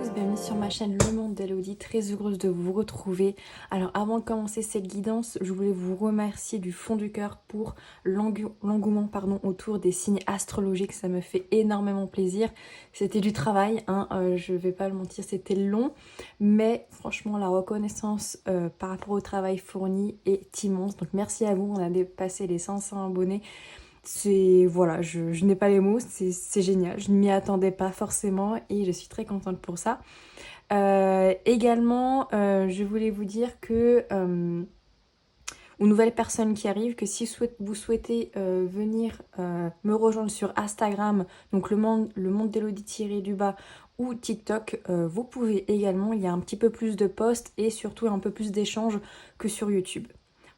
tous, bienvenue sur ma chaîne Le Monde d'Elodie, très heureuse de vous retrouver. Alors avant de commencer cette guidance, je voulais vous remercier du fond du cœur pour l'engouement autour des signes astrologiques, ça me fait énormément plaisir. C'était du travail, je vais pas le mentir, c'était long, mais franchement la reconnaissance par rapport au travail fourni est immense, donc merci à vous, on a dépassé les 500 abonnés. Voilà, je n'ai pas les mots, c'est génial, je ne m'y attendais pas forcément et je suis très contente pour ça. Également, je voulais vous dire que aux nouvelles personnes qui arrivent, que si vous souhaitez venir me rejoindre sur Instagram, donc le monde d'Elodie-du-bas ou TikTok, vous pouvez également, il y a un petit peu plus de posts et surtout un peu plus d'échanges que sur YouTube.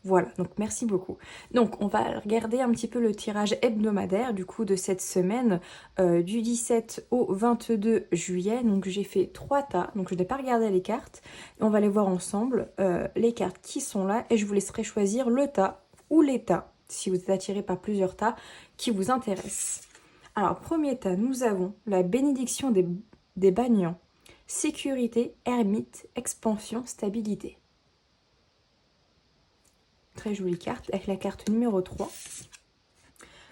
Voilà, donc merci beaucoup. Donc on va regarder un petit peu le tirage hebdomadaire du coup de cette semaine du 17 au 22 juillet. Donc j'ai fait 3 tas, donc je n'ai pas regardé les cartes. Et on va les voir ensemble, les cartes qui sont là et je vous laisserai choisir le tas ou les tas, si vous êtes attiré par plusieurs tas, qui vous intéressent. Alors premier tas, nous avons la bénédiction des Bagnants. Sécurité, ermite, expansion, stabilité. Très jolie carte, avec la carte numéro 3.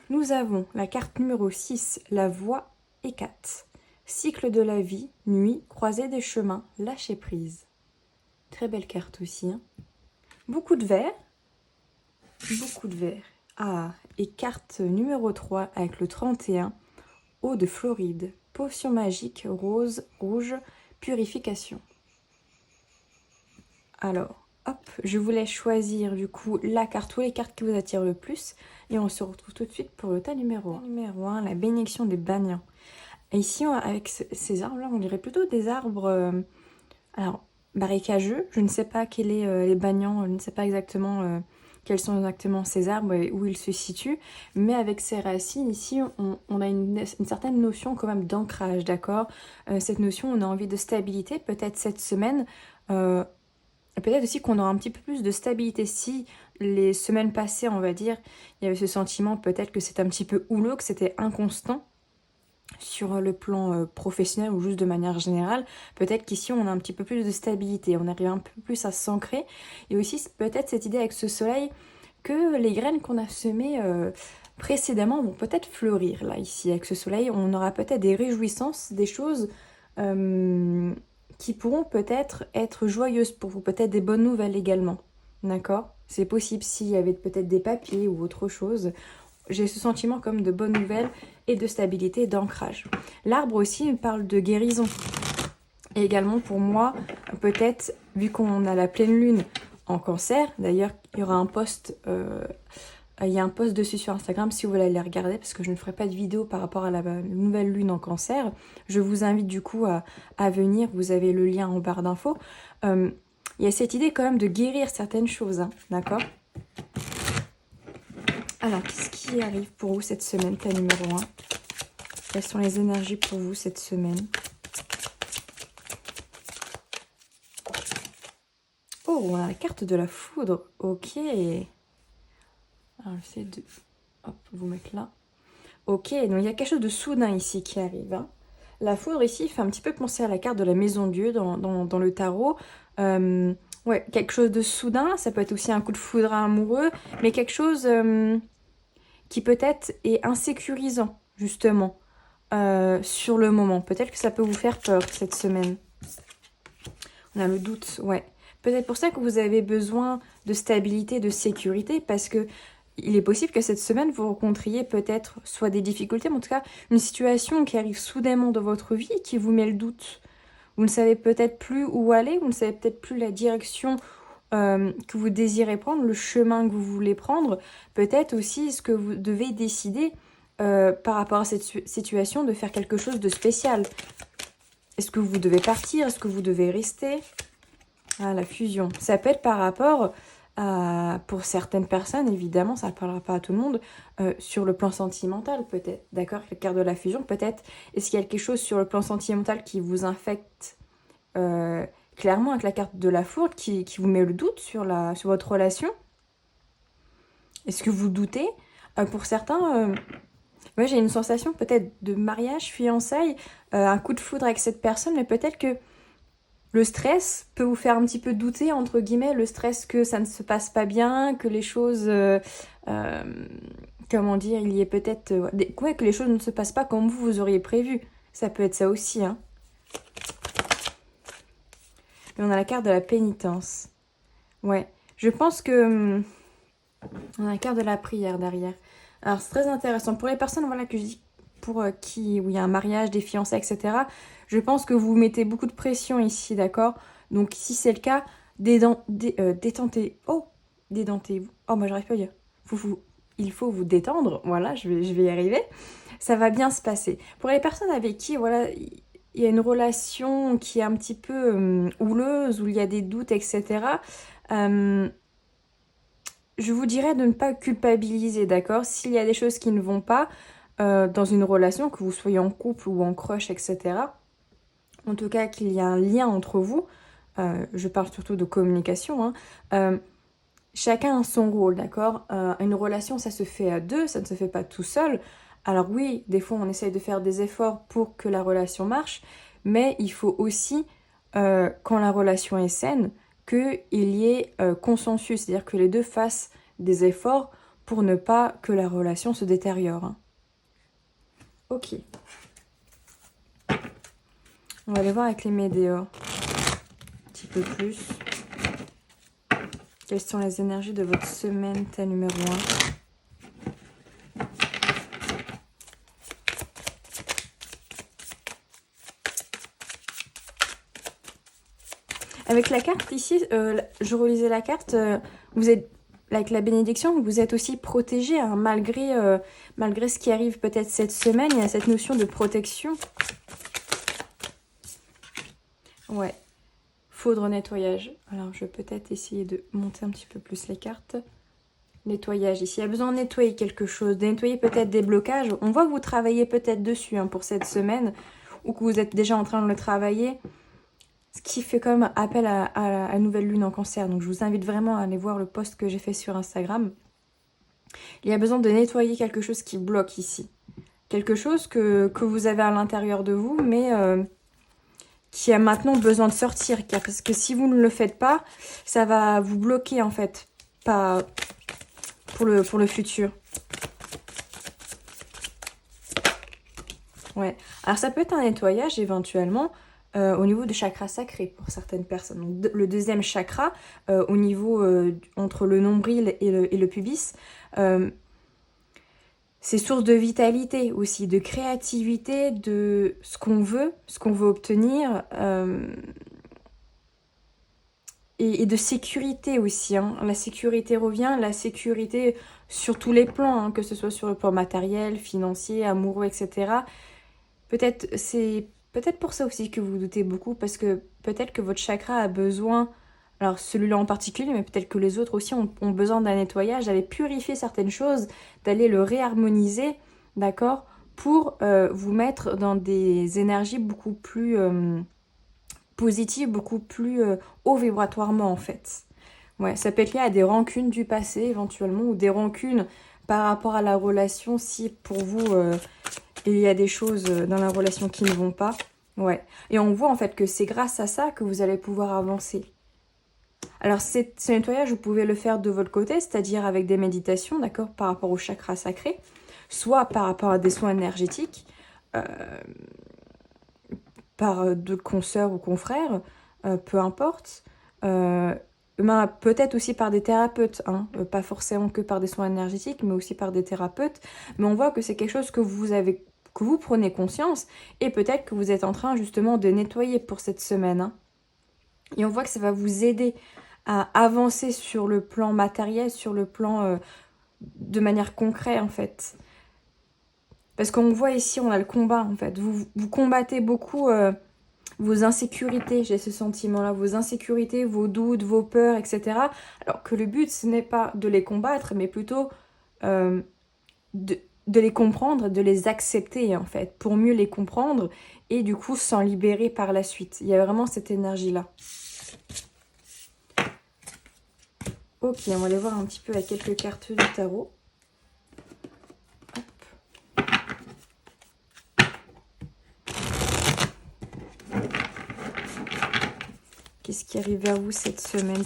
Nous avons la carte numéro 6, la voie et 4. Cycle de la vie, nuit, croisée des chemins, lâcher prise. Très belle carte aussi. Beaucoup de vert. Beaucoup de vert. Ah, et carte numéro 3 avec le 31, eau de Floride, potion magique, rose, rouge, purification. Alors, hop, je vous laisse choisir du coup la carte ou les cartes qui vous attirent le plus. Et on se retrouve tout de suite pour le tas numéro 1. Numéro 1, la bénédiction des Bagnants. Et ici, avec ces arbres-là, on dirait plutôt des arbres alors, marécageux. Je ne sais pas quels sont les Bagnants, je ne sais pas exactement quels sont exactement ces arbres et où ils se situent. Mais avec ces racines, ici, on a une certaine notion quand même d'ancrage, d'accord. Cette notion, on a envie de stabilité, peut-être cette semaine. Peut-être aussi qu'on aura un petit peu plus de stabilité. Si les semaines passées, on va dire, il y avait ce sentiment peut-être que c'était un petit peu houleux, que c'était inconstant sur le plan professionnel ou juste de manière générale, peut-être qu'ici on a un petit peu plus de stabilité, on arrive un peu plus à s'ancrer. Et aussi peut-être cette idée avec ce soleil que les graines qu'on a semées précédemment vont peut-être fleurir. Là, ici, avec ce soleil, on aura peut-être des réjouissances, des choses qui pourront peut-être être joyeuses pour vous, peut-être des bonnes nouvelles également, d'accord? C'est possible s'il y avait peut-être des papiers ou autre chose. J'ai ce sentiment comme de bonnes nouvelles et de stabilité et d'ancrage. L'arbre aussi parle de guérison. Et également pour moi, peut-être, vu qu'on a la pleine lune en cancer, d'ailleurs il y aura un post... il y a un post dessus sur Instagram si vous voulez aller regarder parce que je ne ferai pas de vidéo par rapport à la nouvelle lune en cancer. Je vous invite du coup à venir, vous avez le lien en barre d'infos. Il y a cette idée quand même de guérir certaines choses, d'accord ? Alors, qu'est-ce qui arrive pour vous cette semaine, tas numéro 1 ? Quelles sont les énergies pour vous cette semaine ? Oh, on a la carte de la foudre, ok. Alors, j'essaie de vous mettre là. Ok, donc il y a quelque chose de soudain ici qui arrive. La foudre ici fait un petit peu penser à la carte de la maison de Dieu dans le tarot. Ouais, quelque chose de soudain, ça peut être aussi un coup de foudre amoureux, mais quelque chose qui peut-être est insécurisant, justement, sur le moment. Peut-être que ça peut vous faire peur cette semaine. On a le doute, ouais. Peut-être pour ça que vous avez besoin de stabilité, de sécurité, parce que il est possible que cette semaine, vous rencontriez peut-être soit des difficultés, mais en tout cas, une situation qui arrive soudainement dans votre vie et qui vous met le doute. Vous ne savez peut-être plus où aller, vous ne savez peut-être plus la direction que vous désirez prendre, le chemin que vous voulez prendre. Peut-être aussi ce que vous devez décider par rapport à cette situation de faire quelque chose de spécial. Est-ce que vous devez partir? Est-ce que vous devez rester? Ah, la fusion. Ça peut être par rapport à, pour certaines personnes, évidemment, ça ne parlera pas à tout le monde, sur le plan sentimental peut-être, d'accord? La carte de la fusion, peut-être, est-ce qu'il y a quelque chose sur le plan sentimental qui vous infecte clairement avec la carte de la foudre, qui vous met le doute sur votre relation? Est-ce que vous doutez? Pour certains, Ouais, j'ai une sensation peut-être de mariage, fiançailles, un coup de foudre avec cette personne, mais peut-être que le stress peut vous faire un petit peu douter, entre guillemets, le stress que ça ne se passe pas bien, que les choses... comment dire, il y ait peut-être... ouais, que les choses ne se passent pas comme vous auriez prévu. Ça peut être ça aussi, hein. Et on a la carte de la pénitence. Ouais, je pense que... on a la carte de la prière derrière. Alors, c'est très intéressant. Pour les personnes, voilà, que je dis, pour qui, où il y a un mariage, des fiançailles, etc., je pense que vous mettez beaucoup de pression ici, d'accord? Donc, si c'est le cas, détentez... Oh, détentez-vous. Oh, moi, j'arrive pas à dire. Il faut vous détendre. Voilà, je vais y arriver. Ça va bien se passer. Pour les personnes avec qui, voilà, il y a une relation qui est un petit peu houleuse, où il y a des doutes, etc., je vous dirais de ne pas culpabiliser, d'accord? S'il y a des choses qui ne vont pas dans une relation, que vous soyez en couple ou en crush, etc., en tout cas qu'il y a un lien entre vous, je parle surtout de communication, hein, chacun a son rôle, d'accord? Une relation, ça se fait à deux, ça ne se fait pas tout seul. Alors oui, des fois on essaye de faire des efforts pour que la relation marche, mais il faut aussi, quand la relation est saine, qu'il y ait consensus, c'est-à-dire que les deux fassent des efforts pour ne pas que la relation se détériore, hein. Ok. On va aller voir avec les météores un petit peu plus. Quelles sont les énergies de votre semaine, thème numéro 1? Avec la carte ici, je relisais la carte, vous êtes, avec la bénédiction, vous êtes aussi protégé, hein, malgré ce qui arrive peut-être cette semaine, il y a cette notion de protection. Ouais, faudre nettoyage. Alors je vais peut-être essayer de monter un petit peu plus les cartes. Nettoyage ici, il y a besoin de nettoyer quelque chose, de nettoyer peut-être des blocages. On voit que vous travaillez peut-être dessus, hein, pour cette semaine, ou que vous êtes déjà en train de le travailler. Ce qui fait quand même appel à la nouvelle lune en cancer. Donc je vous invite vraiment à aller voir le post que j'ai fait sur Instagram. Il y a besoin de nettoyer quelque chose qui bloque ici. Quelque chose que vous avez à l'intérieur de vous, mais qui a maintenant besoin de sortir. Parce que si vous ne le faites pas, ça va vous bloquer en fait. Pas pour le futur. Ouais. Alors ça peut être un nettoyage éventuellement au niveau du chakra sacré pour certaines personnes. Donc, le deuxième chakra, au niveau entre le nombril et le pubis, c'est source de vitalité aussi, de créativité, de ce qu'on veut obtenir, et de sécurité aussi, hein. La sécurité revient, la sécurité sur tous les plans, hein, que ce soit sur le plan matériel, financier, amoureux, etc. C'est peut-être pour ça aussi que vous doutez beaucoup, parce que peut-être que votre chakra a besoin, alors celui-là en particulier, mais peut-être que les autres aussi ont besoin d'un nettoyage, d'aller purifier certaines choses, d'aller le réharmoniser, d'accord, pour vous mettre dans des énergies beaucoup plus positives, beaucoup plus haut vibratoirement en fait. Ouais, ça peut être lié à des rancunes du passé éventuellement, ou des rancunes par rapport à la relation, si pour vous il y a des choses dans la relation qui ne vont pas. Ouais. Et on voit en fait que c'est grâce à ça que vous allez pouvoir avancer. Alors ce nettoyage, vous pouvez le faire de votre côté, c'est-à-dire avec des méditations, d'accord, par rapport au chakra sacré, soit par rapport à des soins énergétiques, par de consoeurs ou confrères, peu importe. Peut-être aussi par des thérapeutes, hein, pas forcément que par des soins énergétiques, mais aussi par des thérapeutes. Mais on voit que c'est quelque chose que vous prenez conscience, et peut-être que vous êtes en train justement de nettoyer pour cette semaine, hein. Et on voit que ça va vous aider à avancer sur le plan matériel, sur le plan de manière concrète en fait. Parce qu'on voit ici, on a le combat en fait. Vous combattez beaucoup vos insécurités, j'ai ce sentiment-là, vos insécurités, vos doutes, vos peurs, etc. Alors que le but, ce n'est pas de les combattre, mais plutôt de les comprendre, de les accepter en fait, pour mieux les comprendre et du coup s'en libérer par la suite. Il y a vraiment cette énergie-là. Ok, on va aller voir un petit peu avec quelques cartes du tarot. Hop. Qu'est-ce qui arrive vers vous cette semaine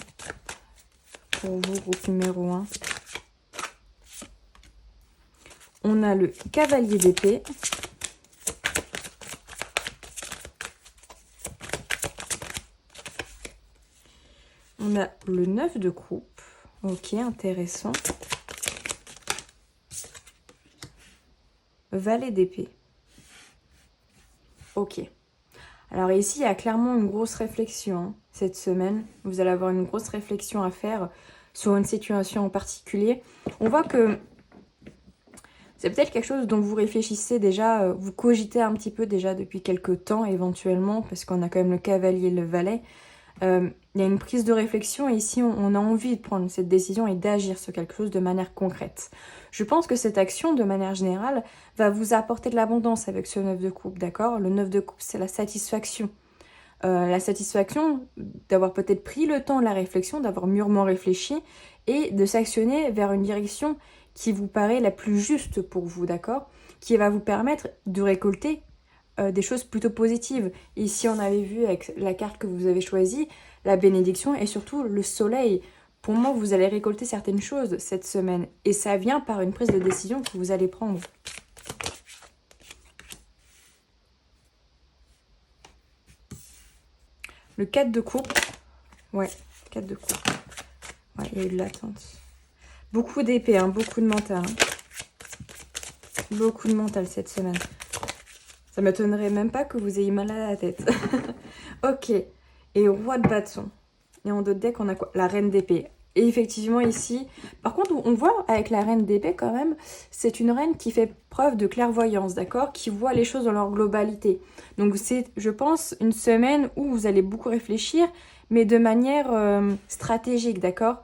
pour vous, groupe numéro 1? On a le cavalier d'épée. On a le 9 de coupe. Ok, intéressant. Valet d'épée. Ok. Alors ici, il y a clairement une grosse réflexion hein, cette semaine. Vous allez avoir une grosse réflexion à faire sur une situation en particulier. On voit que c'est peut-être quelque chose dont vous réfléchissez déjà, vous cogitez un petit peu déjà depuis quelques temps éventuellement, parce qu'on a quand même le cavalier et le valet. Il y a une prise de réflexion et ici on a envie de prendre cette décision et d'agir sur quelque chose de manière concrète. Je pense que cette action de manière générale va vous apporter de l'abondance avec ce 9 de coupe, d'accord? Le 9 de coupe c'est la satisfaction. La satisfaction d'avoir peut-être pris le temps de la réflexion, d'avoir mûrement réfléchi et de s'actionner vers une direction qui vous paraît la plus juste pour vous, d'accord? Qui va vous permettre de récolter des choses plutôt positives. Ici, on avait vu avec la carte que vous avez choisie, la bénédiction et surtout le soleil. Pour moi, vous allez récolter certaines choses cette semaine. Et ça vient par une prise de décision que vous allez prendre. Le 4 de coupe. Ouais, 4 de coupe. Ouais, il y a eu de l'attente. Beaucoup d'épée, hein, beaucoup de mental. Hein. Beaucoup de mental cette semaine. Ça m'étonnerait même pas que vous ayez mal à la tête. Ok. Et roi de bâton. Et en d'autres decks, on a quoi? La reine d'épée. Et effectivement, ici... Par contre, on voit avec la reine d'épée, quand même, c'est une reine qui fait preuve de clairvoyance, d'accord? Qui voit les choses dans leur globalité. Donc, c'est, je pense, une semaine où vous allez beaucoup réfléchir, mais de manière stratégique, d'accord?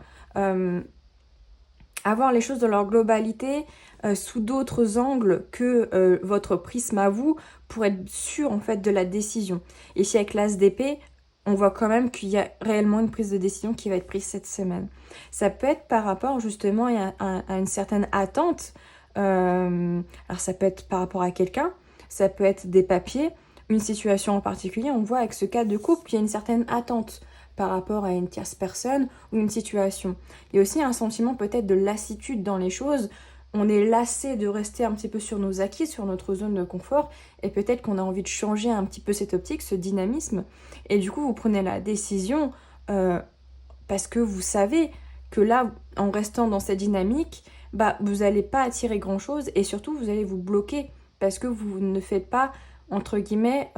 Avoir les choses dans leur globalité sous d'autres angles que votre prisme à vous pour être sûr en fait de la décision. Ici avec l'as d'épée, on voit quand même qu'il y a réellement une prise de décision qui va être prise cette semaine. Ça peut être par rapport justement à une certaine attente. Alors ça peut être par rapport à quelqu'un, ça peut être des papiers, une situation en particulier. On voit avec ce cas de couple qu'il y a une certaine attente par rapport à une tierce personne ou une situation. Il y a aussi un sentiment peut-être de lassitude dans les choses. On est lassé de rester un petit peu sur nos acquis, sur notre zone de confort, et peut-être qu'on a envie de changer un petit peu cette optique, ce dynamisme. Et du coup, vous prenez la décision parce que vous savez que là, en restant dans cette dynamique, bah, vous n'allez pas attirer grand-chose et surtout, vous allez vous bloquer parce que vous ne faites pas entre guillemets,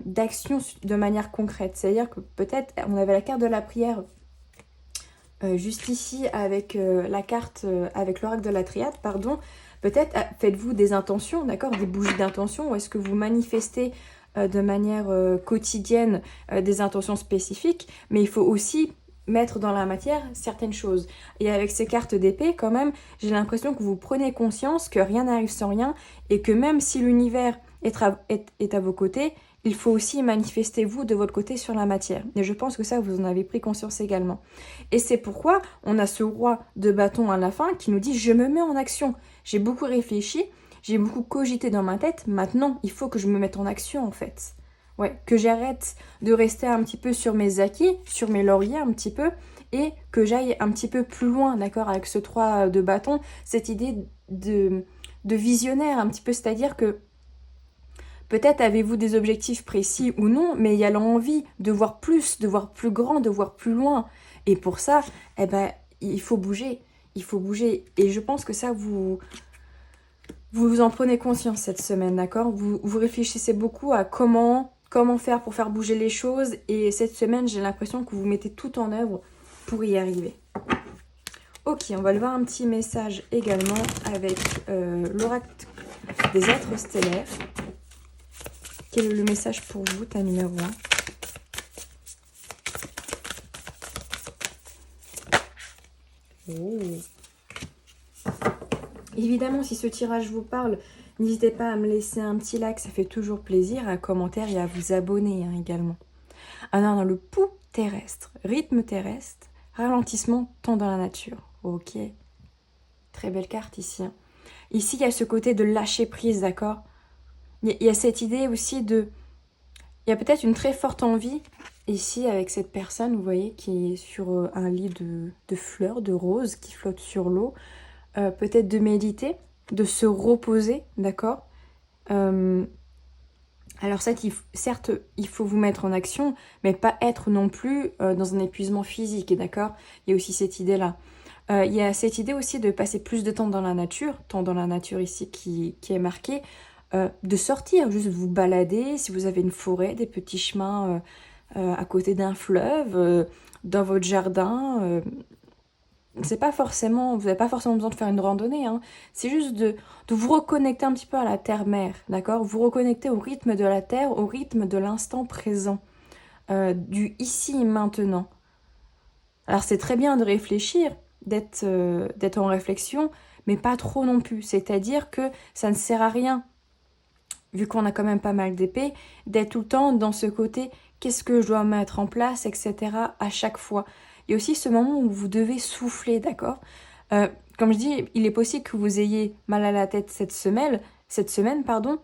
d'action de manière concrète. C'est-à-dire que peut-être, on avait la carte de la prière juste ici avec la carte, avec l'oracle de la triade, pardon. Peut-être faites-vous des intentions, d'accord, des bougies d'intention, ou est-ce que vous manifestez de manière quotidienne des intentions spécifiques, mais il faut aussi mettre dans la matière certaines choses. Et avec ces cartes d'épée, quand même, j'ai l'impression que vous prenez conscience que rien n'arrive sans rien, et que même si l'univers est à vos côtés, il faut aussi manifester vous de votre côté sur la matière. Et je pense que ça, vous en avez pris conscience également. Et c'est pourquoi on a ce roi de bâton à la fin qui nous dit « Je me mets en action. J'ai beaucoup réfléchi, j'ai beaucoup cogité dans ma tête. Maintenant, il faut que je me mette en action en fait. » Ouais, que j'arrête de rester un petit peu sur mes acquis, sur mes lauriers un petit peu, et que j'aille un petit peu plus loin, d'accord, avec ce 3 de bâton, cette idée de visionnaire un petit peu, c'est-à-dire que peut-être avez-vous des objectifs précis ou non, mais il y a l'envie de voir plus, de voir plus grand, de voir plus loin. Et pour ça, eh ben, il faut bouger. Il faut bouger. Et je pense que ça, vous en prenez conscience cette semaine, d'accord? Vous réfléchissez beaucoup à comment faire pour faire bouger les choses. Et cette semaine, j'ai l'impression que vous mettez tout en œuvre pour y arriver. Ok, on va le voir un petit message également avec l'oracle des êtres stellaires. Quel est le message pour vous, ta numéro 1? Oh. Évidemment, si ce tirage vous parle, n'hésitez pas à me laisser un petit like, ça fait toujours plaisir, un commentaire et à vous abonner hein, également. Alors, dans le pouls terrestre, rythme terrestre, ralentissement, temps dans la nature. Ok, très belle carte ici. Hein. Ici, il y a ce côté de lâcher prise, d'accord? Il y a cette idée aussi de... Il y a peut-être une très forte envie ici avec cette personne, vous voyez, qui est sur un lit de fleurs, de roses, qui flotte sur l'eau. Peut-être de méditer, de se reposer, d'accord. Alors certes, il faut vous mettre en action, mais pas être non plus dans un épuisement physique, d'accord. Il y a aussi cette idée-là. Il y a cette idée aussi de passer plus de temps dans la nature, tant dans la nature ici qui est marquée, de sortir, juste vous balader, si vous avez une forêt, des petits chemins à côté d'un fleuve, dans votre jardin. C'est pas forcément, vous n'avez pas forcément besoin de faire une randonnée, hein. C'est juste de vous reconnecter un petit peu à la terre-mère, d'accord? Vous reconnecter au rythme de la terre, au rythme de l'instant présent, du ici et maintenant. Alors c'est très bien de réfléchir, d'être en réflexion, mais pas trop non plus. C'est-à-dire que ça ne sert à rien, vu qu'on a quand même pas mal d'épées, d'être tout le temps dans ce côté qu'est-ce que je dois mettre en place, etc. à chaque fois. Il y a aussi ce moment où vous devez souffler, d'accord. Comme je dis, il est possible que vous ayez mal à la tête cette semaine, pardon.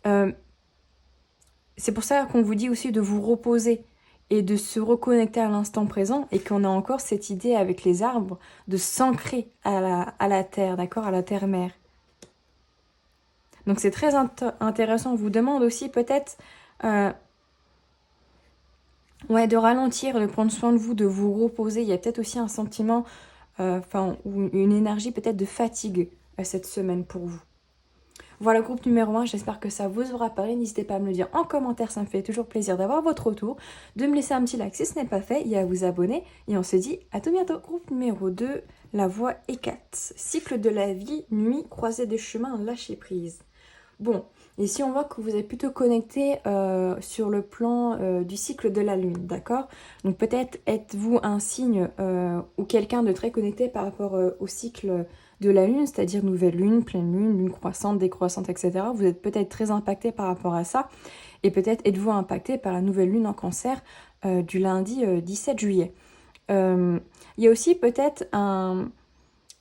C'est pour ça qu'on vous dit aussi de vous reposer et de se reconnecter à l'instant présent et qu'on a encore cette idée avec les arbres de s'ancrer à la terre, d'accord, à la terre-mère. Donc c'est très intéressant. On vous demande aussi peut-être de ralentir, de prendre soin de vous, de vous reposer. Il y a peut-être aussi un sentiment, ou une énergie peut-être de fatigue cette semaine pour vous. Voilà, groupe numéro 1, j'espère que ça vous aura parlé. N'hésitez pas à me le dire en commentaire, ça me fait toujours plaisir d'avoir votre retour. De me laisser un petit like si ce n'est pas fait et à vous abonner. Et on se dit à tout bientôt. Groupe numéro 2, la voie Hécate. Cycle de la vie, nuit, croisée des chemins, lâcher prise. Bon, ici on voit que vous êtes plutôt connecté sur le plan du cycle de la lune, d'accord? Donc peut-être êtes-vous un signe ou quelqu'un de très connecté par rapport au cycle de la lune, c'est-à-dire nouvelle lune, pleine lune, lune croissante, décroissante, etc. Vous êtes peut-être très impacté par rapport à ça. Et peut-être êtes-vous impacté par la nouvelle lune en cancer du lundi 17 juillet. Il y a aussi peut-être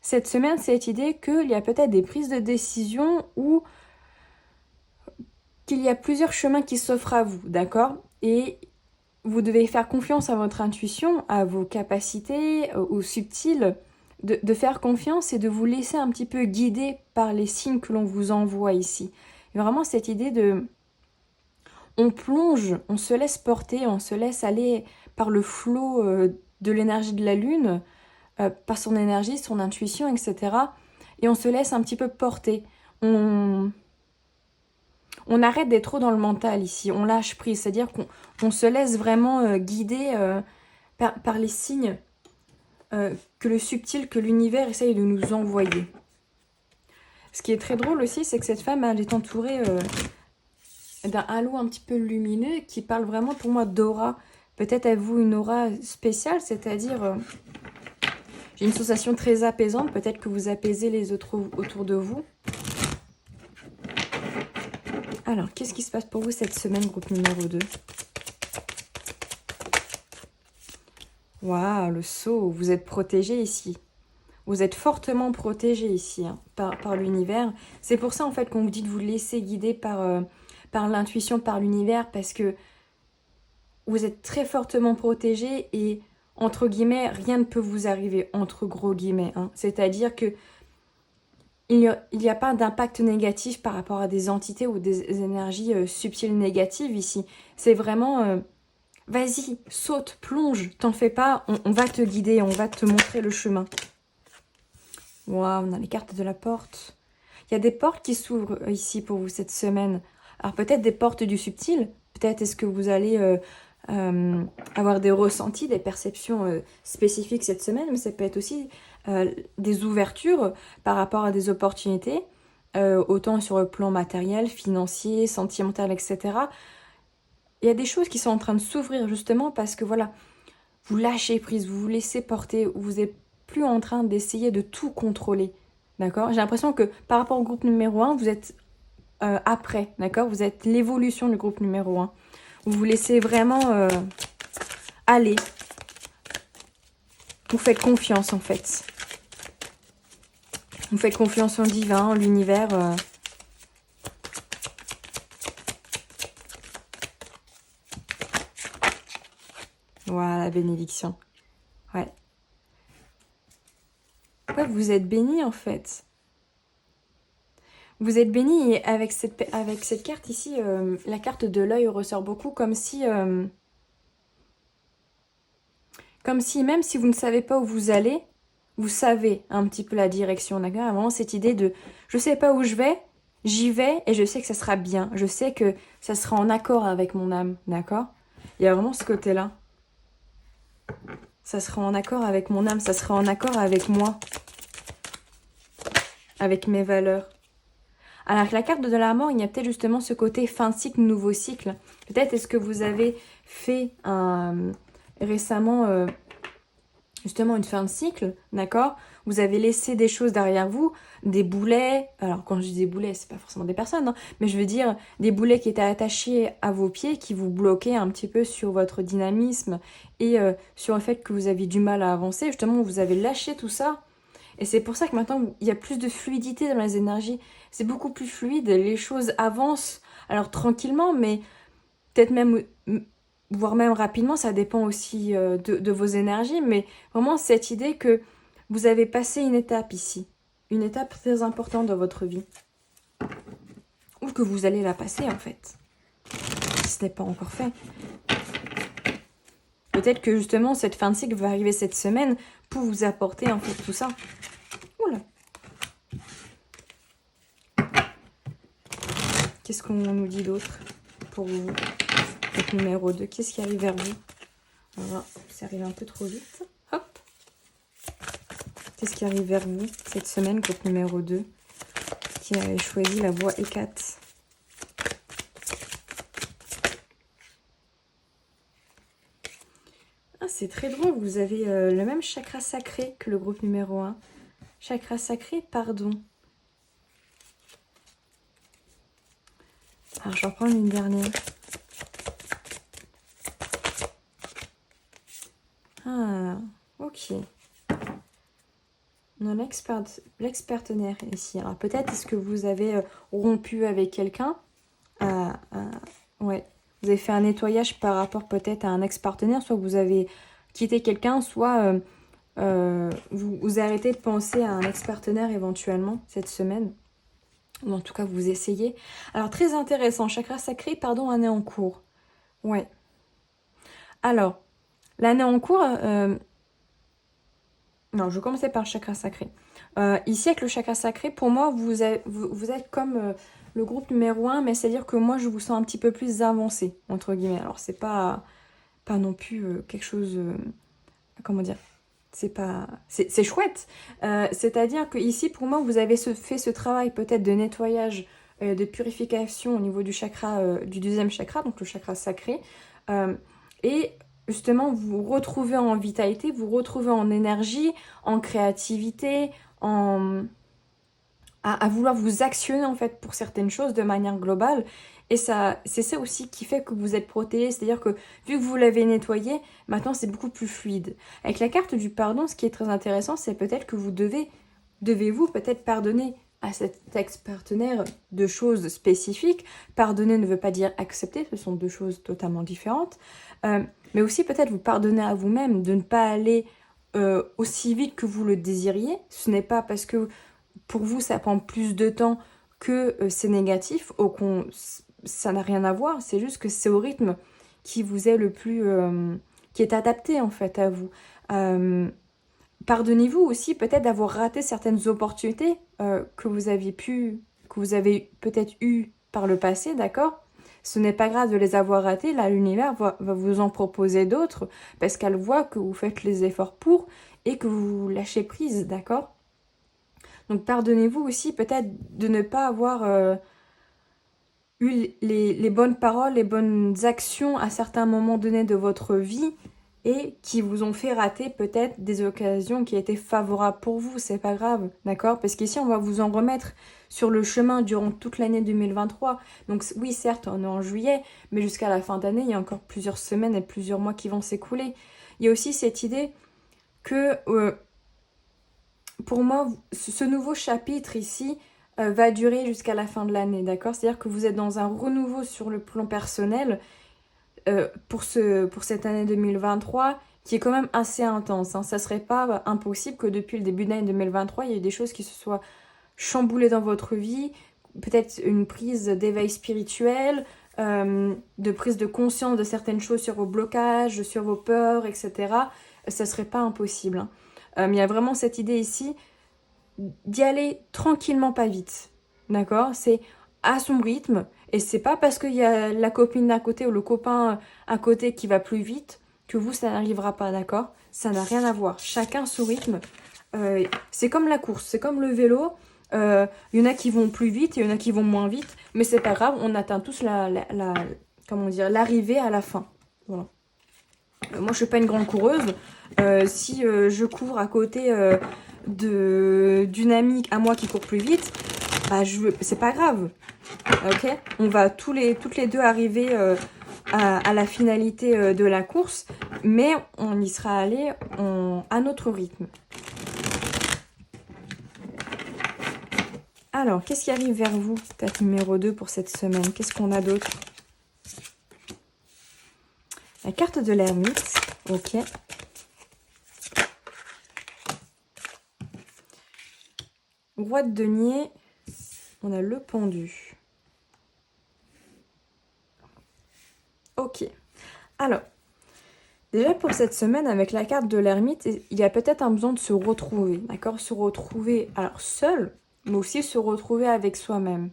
cette semaine, cette idée qu'il y a peut-être des prises de décision ou qu'il y a plusieurs chemins qui s'offrent à vous, d'accord? Et vous devez faire confiance à votre intuition, à vos capacités, au subtil, de faire confiance et de vous laisser un petit peu guider par les signes que l'on vous envoie ici. Et vraiment cette idée de... On plonge, on se laisse porter, on se laisse aller par le flot de l'énergie de la lune, par son énergie, son intuition, etc. Et on se laisse un petit peu porter. On arrête d'être trop dans le mental ici, on lâche prise, c'est-à-dire qu'on se laisse vraiment guider par les signes que le subtil, que l'univers essaye de nous envoyer. Ce qui est très drôle aussi, c'est que cette femme, elle est entourée d'un halo un petit peu lumineux qui parle vraiment pour moi d'aura. Peut-être avez-vous une aura spéciale, c'est-à-dire j'ai une sensation très apaisante, peut-être que vous apaisez les autres autour de vous. Alors, qu'est-ce qui se passe pour vous cette semaine, groupe numéro 2? Waouh, le sceau, vous êtes protégé ici. Vous êtes fortement protégé ici, hein, par l'univers. C'est pour ça, en fait, qu'on vous dit de vous laisser guider par l'intuition, par l'univers, parce que vous êtes très fortement protégé et, entre guillemets, rien ne peut vous arriver, entre gros guillemets. Hein. C'est-à-dire que il n'y a pas d'impact négatif par rapport à des entités ou des énergies subtiles négatives ici. C'est vraiment, vas-y, saute, plonge, t'en fais pas, on va te guider, on va te montrer le chemin. Waouh, on a les cartes de la porte. Il y a des portes qui s'ouvrent ici pour vous cette semaine. Alors peut-être des portes du subtil, peut-être est-ce que vous allez avoir des ressentis, des perceptions spécifiques cette semaine, mais ça peut être aussi des ouvertures par rapport à des opportunités, autant sur le plan matériel, financier, sentimental, etc. Il y a des choses qui sont en train de s'ouvrir justement parce que voilà, vous lâchez prise, vous vous laissez porter, vous n'êtes plus en train d'essayer de tout contrôler, d'accord? J'ai l'impression que par rapport au groupe numéro 1, vous êtes après, d'accord? Vous êtes l'évolution du groupe numéro 1. Vous vous laissez vraiment aller. Vous faites confiance en fait. Vous faites confiance en divin, en l'univers. Voilà, bénédiction. Ouais. Ouais, vous êtes béni en fait. Vous êtes béni et avec cette carte ici, la carte de l'œil ressort beaucoup comme si même si vous ne savez pas où vous allez, vous savez un petit peu la direction, d'accord? Vraiment cette idée de je sais pas où je vais, j'y vais et je sais que ça sera bien. Je sais que ça sera en accord avec mon âme, d'accord? Il y a vraiment ce côté-là. Ça sera en accord avec mon âme, ça sera en accord avec moi, avec mes valeurs. Alors que la carte de la mort, il y a peut-être justement ce côté fin de cycle, nouveau cycle. Peut-être est-ce que vous avez fait récemment justement une fin de cycle, d'accord? Vous avez laissé des choses derrière vous, des boulets. Alors quand je dis des boulets, c'est pas forcément des personnes, hein, mais je veux dire des boulets qui étaient attachés à vos pieds, qui vous bloquaient un petit peu sur votre dynamisme et sur le fait que vous aviez du mal à avancer. Justement, vous avez lâché tout ça. Et c'est pour ça que maintenant, il y a plus de fluidité dans les énergies. C'est beaucoup plus fluide, les choses avancent, alors tranquillement, mais peut-être même, voire même rapidement, ça dépend aussi de vos énergies, mais vraiment cette idée que vous avez passé une étape ici, une étape très importante dans votre vie, ou que vous allez la passer en fait, si ce n'est pas encore fait. Peut-être que justement cette fin de cycle va arriver cette semaine pour vous apporter en fait tout ça. Oula. Qu'est-ce qu'on nous dit d'autre pour vous? Donc numéro 2, qu'est-ce qui arrive vers vous? Voilà, c'est arrivé un peu trop vite. Hop. Qu'est-ce qui arrive vers vous cette semaine, groupe numéro 2, qui avait choisi la voie E4? Ah, c'est très drôle, vous avez le même chakra sacré que le groupe numéro 1. Chakra sacré, pardon. Alors, je vais en prendre une dernière. Ah, ok. Non, l'ex-partenaire ici. Alors, peut-être est-ce que vous avez rompu avec quelqu'un? Ouais. Vous avez fait un nettoyage par rapport peut-être à un ex-partenaire, soit vous avez quitté quelqu'un, soit vous arrêtez de penser à un ex-partenaire éventuellement cette semaine. Ou en tout cas, vous essayez. Alors, très intéressant. Chakra sacré, pardon, année en cours. Ouais. Alors, l'année en cours... non, je vais commencer par le chakra sacré. Ici, avec le chakra sacré, pour moi, vous êtes comme le groupe numéro 1, mais c'est-à-dire que moi, je vous sens un petit peu plus avancé, entre guillemets. Alors, c'est pas non plus quelque chose... comment dire? C'est chouette. C'est-à-dire que ici, pour moi, vous avez fait ce travail peut-être de nettoyage, de purification au niveau du chakra, du deuxième chakra, donc le chakra sacré. Et justement, vous vous retrouvez en vitalité, vous vous retrouvez en énergie, en créativité, à vouloir vous actionner en fait pour certaines choses de manière globale. Et c'est ça aussi qui fait que vous êtes protégé, c'est-à-dire que vu que vous l'avez nettoyé, maintenant c'est beaucoup plus fluide. Avec la carte du pardon, ce qui est très intéressant, c'est peut-être que vous devez-vous peut-être pardonner à cet ex-partenaire de choses spécifiques. Pardonner ne veut pas dire accepter, ce sont deux choses totalement différentes. Mais aussi peut-être vous pardonner à vous-même de ne pas aller aussi vite que vous le désiriez. Ce n'est pas parce que pour vous ça prend plus de temps que c'est négatif, ça n'a rien à voir, c'est juste que c'est au rythme qui vous est le plus... qui est adapté en fait à vous. Pardonnez-vous aussi peut-être d'avoir raté certaines opportunités que vous avez peut-être eues par le passé, d'accord? Ce n'est pas grave de les avoir ratées, là l'univers va vous en proposer d'autres parce qu'elle voit que vous faites les efforts pour et que vous lâchez prise, d'accord? Donc pardonnez-vous aussi peut-être de ne pas avoir eu les bonnes paroles, les bonnes actions à certains moments donnés de votre vie et qui vous ont fait rater peut-être des occasions qui étaient favorables pour vous. C'est pas grave, d'accord? Parce qu'ici, on va vous en remettre sur le chemin durant toute l'année 2023. Donc oui, certes, on est en juillet, mais jusqu'à la fin d'année, il y a encore plusieurs semaines et plusieurs mois qui vont s'écouler. Il y a aussi cette idée que... pour moi, ce nouveau chapitre ici va durer jusqu'à la fin de l'année, d'accord? C'est-à-dire que vous êtes dans un renouveau sur le plan personnel. pour cette année 2023 qui est quand même assez intense. Hein. Ça serait pas impossible que depuis le début de l'année 2023, il y ait eu des choses qui se soient chamboulées dans votre vie, peut-être une prise d'éveil spirituel, de prise de conscience de certaines choses sur vos blocages, sur vos peurs, etc. Ça serait pas impossible. Hein. Mais il y a vraiment cette idée ici d'y aller tranquillement, pas vite. D'accord? C'est à son rythme. Et c'est pas parce qu'il y a la copine d'à côté ou le copain à côté qui va plus vite que vous, ça n'arrivera pas, d'accord? Ça n'a rien à voir. Chacun son rythme. C'est comme la course, c'est comme le vélo. Il y en a qui vont plus vite et il y en a qui vont moins vite. Mais c'est pas grave, on atteint tous comment dire, l'arrivée à la fin. Voilà. Moi, je suis pas une grande coureuse. Si je cours à côté d'une amie à moi qui court plus vite, bah, c'est pas grave. Ok, on va toutes les deux arriver à la finalité de la course, mais on y sera allé à notre rythme. Alors, qu'est-ce qui arrive vers vous, carte numéro 2 pour cette semaine? Qu'est-ce qu'on a d'autre? La carte de l'ermite, ok. Roi de denier, on a le pendu. Ok. Alors, déjà pour cette semaine, avec la carte de l'ermite, il y a peut-être un besoin de se retrouver, d'accord? Se retrouver, alors seul, mais aussi se retrouver avec soi-même.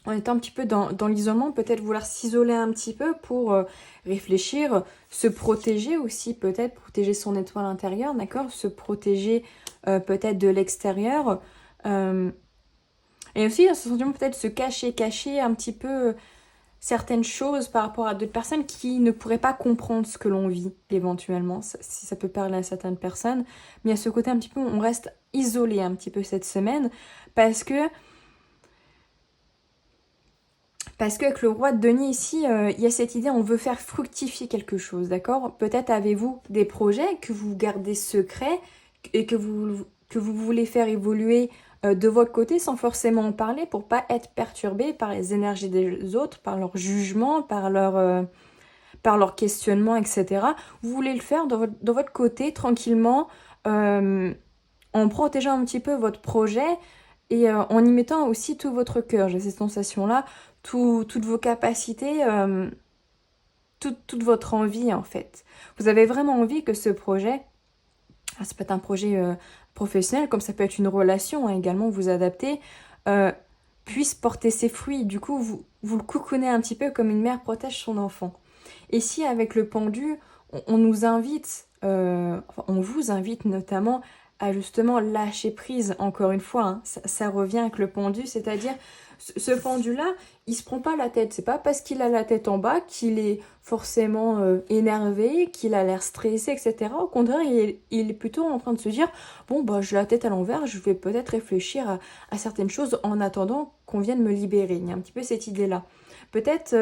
En étant un petit peu dans l'isolement, peut-être vouloir s'isoler un petit peu pour réfléchir, se protéger aussi, peut-être protéger son étoile intérieure, d'accord? Se protéger peut-être de l'extérieur. Et aussi, ce sentiment peut-être se cacher un petit peu certaines choses par rapport à d'autres personnes qui ne pourraient pas comprendre ce que l'on vit éventuellement, si ça peut parler à certaines personnes. Mais à ce côté un petit peu, on reste isolé un petit peu cette semaine parce que avec le roi de denier ici, il y a cette idée, on veut faire fructifier quelque chose, d'accord? Peut-être avez-vous des projets que vous gardez secrets et que vous voulez faire évoluer de votre côté sans forcément en parler pour pas être perturbé par les énergies des autres, par leur jugement, par leur questionnement, etc. Vous voulez le faire de votre côté tranquillement, en protégeant un petit peu votre projet et en y mettant aussi tout votre cœur. J'ai cette sensation-là, toutes vos capacités, toute votre envie en fait. Vous avez vraiment envie que ce projet, ça peut être un projet professionnel, comme ça peut être une relation hein, également, vous adaptez, puisse porter ses fruits. Du coup, vous le coucounez un petit peu comme une mère protège son enfant. Et si avec le pendu, on nous invite, on vous invite notamment à justement lâcher prise, encore une fois, hein, ça revient avec le pendu, c'est-à-dire ce pendu-là, il se prend pas la tête. C'est pas parce qu'il a la tête en bas qu'il est forcément énervé, qu'il a l'air stressé, etc. Au contraire, il est plutôt en train de se dire bon, bah, j'ai la tête à l'envers, je vais peut-être réfléchir à certaines choses en attendant qu'on vienne me libérer. Il y a un petit peu cette idée-là. Peut-être,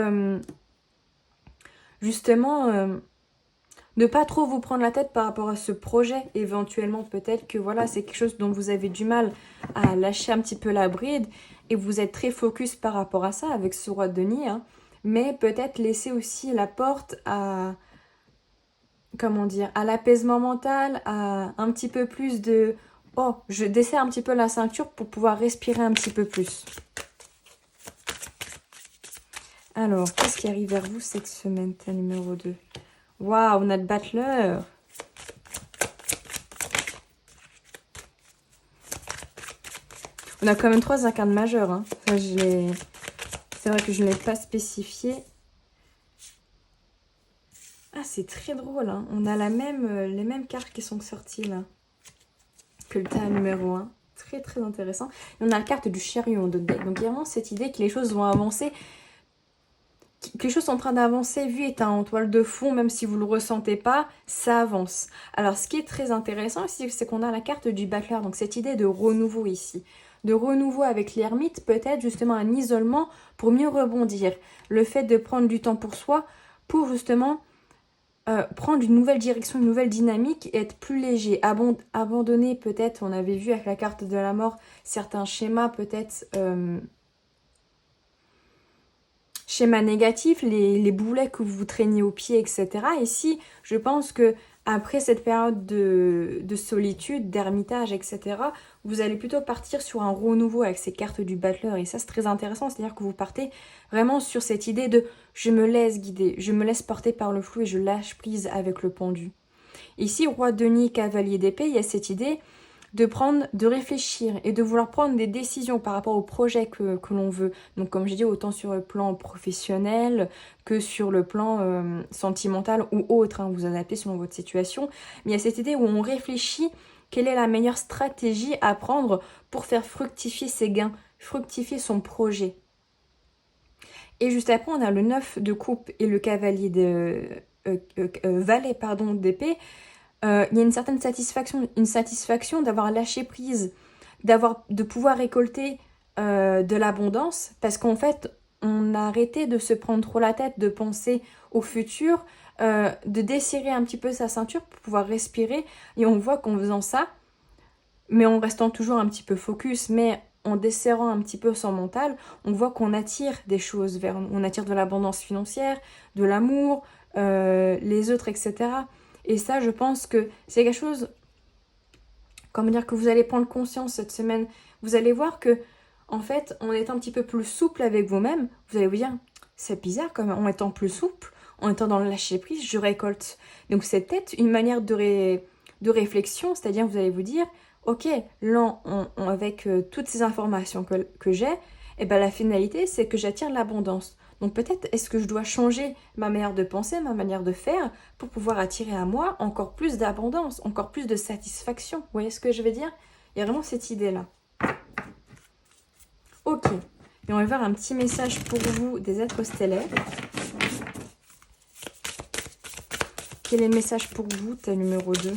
justement, ne pas trop vous prendre la tête par rapport à ce projet. Éventuellement, peut-être que voilà, c'est quelque chose dont vous avez du mal à lâcher un petit peu la bride et vous êtes très focus par rapport à ça avec ce roi de denier. Hein. Mais peut-être laisser aussi la porte à, comment dire, à l'apaisement mental, à un petit peu plus de oh, je desserre un petit peu la ceinture pour pouvoir respirer un petit peu plus. Alors, qu'est-ce qui arrive vers vous cette semaine, ta numéro 2? Waouh, on a le Battler. On a quand même 3 arcanes majeures. Hein. Enfin, c'est vrai que je ne l'ai pas spécifié. Ah, c'est très drôle. Hein. On a les mêmes cartes qui sont sorties là. Que le tas numéro 1. Très très intéressant. Et on a la carte du chariot de deck. Donc il y a vraiment cette idée que les choses vont avancer. Que les choses sont en train d'avancer, vu est en toile de fond, même si vous ne le ressentez pas, ça avance. Alors ce qui est très intéressant ici, c'est qu'on a la carte du Battler. Donc cette idée de renouveau ici. De renouveau avec l'ermite, peut-être justement un isolement pour mieux rebondir. Le fait de prendre du temps pour soi, pour justement prendre une nouvelle direction, une nouvelle dynamique et être plus léger. Abandonner peut-être, on avait vu avec la carte de la mort, certains schémas peut-être schémas négatifs, les boulets que vous traînez au pied, etc. Ici, je pense que après cette période de solitude, d'ermitage, etc., vous allez plutôt partir sur un renouveau avec ces cartes du battleur. Et ça, c'est très intéressant. C'est-à-dire que vous partez vraiment sur cette idée de « je me laisse guider, je me laisse porter par le flou et je lâche prise avec le pendu ». Ici, roi de denier, cavalier d'épée, il y a cette idée de réfléchir et de vouloir prendre des décisions par rapport au projet que l'on veut. Donc comme je dis, autant sur le plan professionnel que sur le plan sentimental ou autre, hein, vous adaptez selon votre situation. Mais il y a cette idée où on réfléchit quelle est la meilleure stratégie à prendre pour faire fructifier ses gains, fructifier son projet. Et juste après, on a le 9 de coupe et le cavalier valet d'épée. Il y a une certaine satisfaction d'avoir lâché prise, de pouvoir récolter de l'abondance, parce qu'en fait, on a arrêté de se prendre trop la tête, de penser au futur, de desserrer un petit peu sa ceinture pour pouvoir respirer, et on voit qu'en faisant ça, mais en restant toujours un petit peu focus, mais en desserrant un petit peu son mental, on voit qu'on attire des choses vers nous, on attire de l'abondance financière, de l'amour, les autres, etc. Et ça, je pense que c'est quelque chose, comment dire, que vous allez prendre conscience cette semaine. Vous allez voir que, en fait, en étant un petit peu plus souple avec vous-même, vous allez vous dire, c'est bizarre quand même, en étant plus souple, en étant dans le lâcher-prise, je récolte. Donc c'est peut-être une manière de réflexion, c'est-à-dire vous allez vous dire, ok, là, avec toutes ces informations que j'ai, et ben la finalité, c'est que j'attire l'abondance. Donc peut-être est-ce que je dois changer ma manière de penser, ma manière de faire pour pouvoir attirer à moi encore plus d'abondance, encore plus de satisfaction. Vous voyez ce que je veux dire? Il y a vraiment cette idée-là. Ok. Et on va voir un petit message pour vous des êtres stellaires. Quel est le message pour vous, ta numéro 2?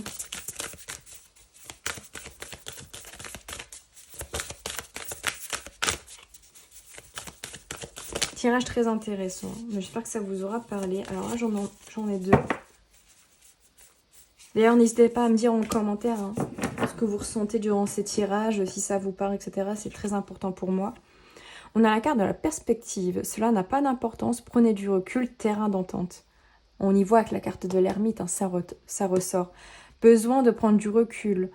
Tirage très intéressant, mais j'espère que ça vous aura parlé. Alors là, j'en ai 2. D'ailleurs, n'hésitez pas à me dire en commentaire ce que vous ressentez durant ces tirages, si ça vous parle, etc. C'est très important pour moi. On a la carte de la perspective. Cela n'a pas d'importance. Prenez du recul, terrain d'entente. On y voit avec la carte de l'ermite, hein, ça ressort. Besoin de prendre du recul.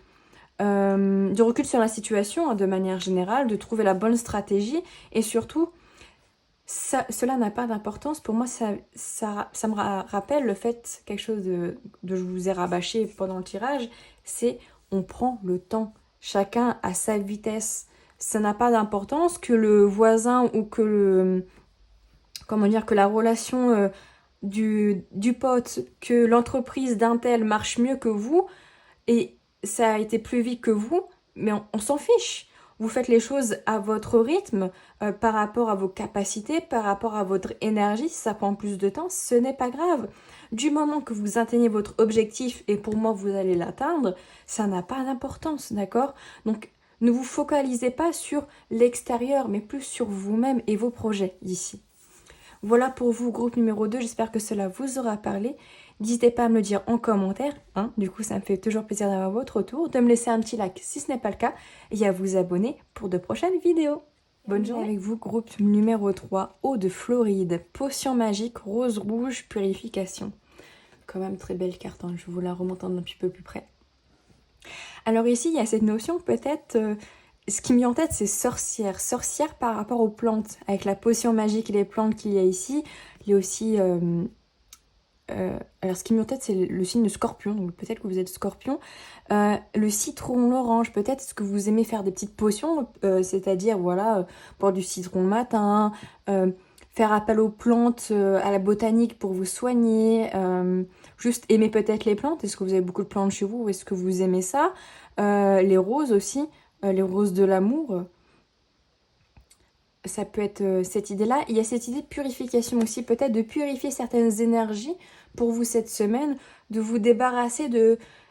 Sur la situation, hein, de manière générale, de trouver la bonne stratégie et surtout... cela n'a pas d'importance. Pour moi, ça me rappelle le fait, quelque chose de je vous ai rabâché pendant le tirage, c'est on prend le temps. Chacun à sa vitesse. Ça n'a pas d'importance que le voisin ou que que la relation du pote, que l'entreprise d'un tel marche mieux que vous et ça a été plus vite que vous, mais on s'en fiche. Vous faites les choses à votre rythme, par rapport à vos capacités, par rapport à votre énergie. Si ça prend plus de temps, ce n'est pas grave. Du moment que vous atteignez votre objectif, et pour moi vous allez l'atteindre, ça n'a pas d'importance, d'accord? Donc ne vous focalisez pas sur l'extérieur, mais plus sur vous-même et vos projets ici. Voilà pour vous, groupe numéro 2. J'espère que cela vous aura parlé. N'hésitez pas à me le dire en commentaire, hein. Du coup, ça me fait toujours plaisir d'avoir votre retour, de me laisser un petit like si ce n'est pas le cas, et à vous abonner pour de prochaines vidéos. Bonne journée avec vous, groupe numéro 3, eau de Floride, potion magique, rose rouge, purification. Quand même très belle carte, hein. Je vous la remonte un petit peu plus près. Alors ici, il y a cette notion peut-être... ce qui me vient en tête, c'est sorcière. Sorcière par rapport aux plantes. Avec la potion magique et les plantes qu'il y a ici, il y a aussi... alors ce qui me vient en tête, c'est le signe de scorpion. Donc peut-être que vous êtes scorpion. Le citron, l'orange, peut-être est-ce que vous aimez faire des petites potions, c'est-à-dire, voilà, boire du citron le matin, faire appel aux plantes, à la botanique pour vous soigner, juste aimer peut-être les plantes. Est-ce que vous avez beaucoup de plantes chez vous ou est-ce que vous aimez ça? Les roses aussi. Les roses de l'amour, ça peut être cette idée-là. Il y a cette idée de purification aussi, peut-être de purifier certaines énergies pour vous cette semaine, de vous débarrasser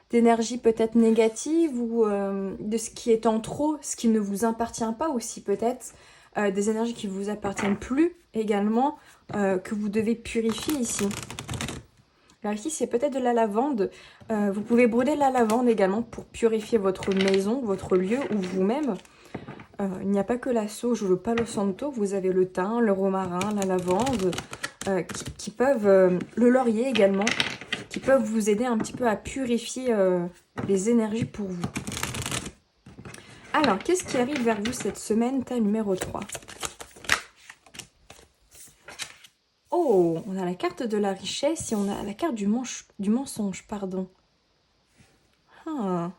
d'énergie peut-être négative ou de ce qui est en trop, ce qui ne vous appartient pas aussi peut-être, des énergies qui ne vous appartiennent plus également, que vous devez purifier ici. Alors ici, c'est peut-être de la lavande. Vous pouvez brûler la lavande également pour purifier votre maison, votre lieu ou vous-même. il n'y a pas que la sauge ou le palo santo, vous avez le thym, le romarin, la lavande, qui peuvent, le laurier également, qui peuvent vous aider un petit peu à purifier les énergies pour vous. Alors, qu'est-ce qui arrive vers vous cette semaine, ta numéro 3? Oh, on a la carte de la richesse et on a la carte du mensonge, pardon. Ah.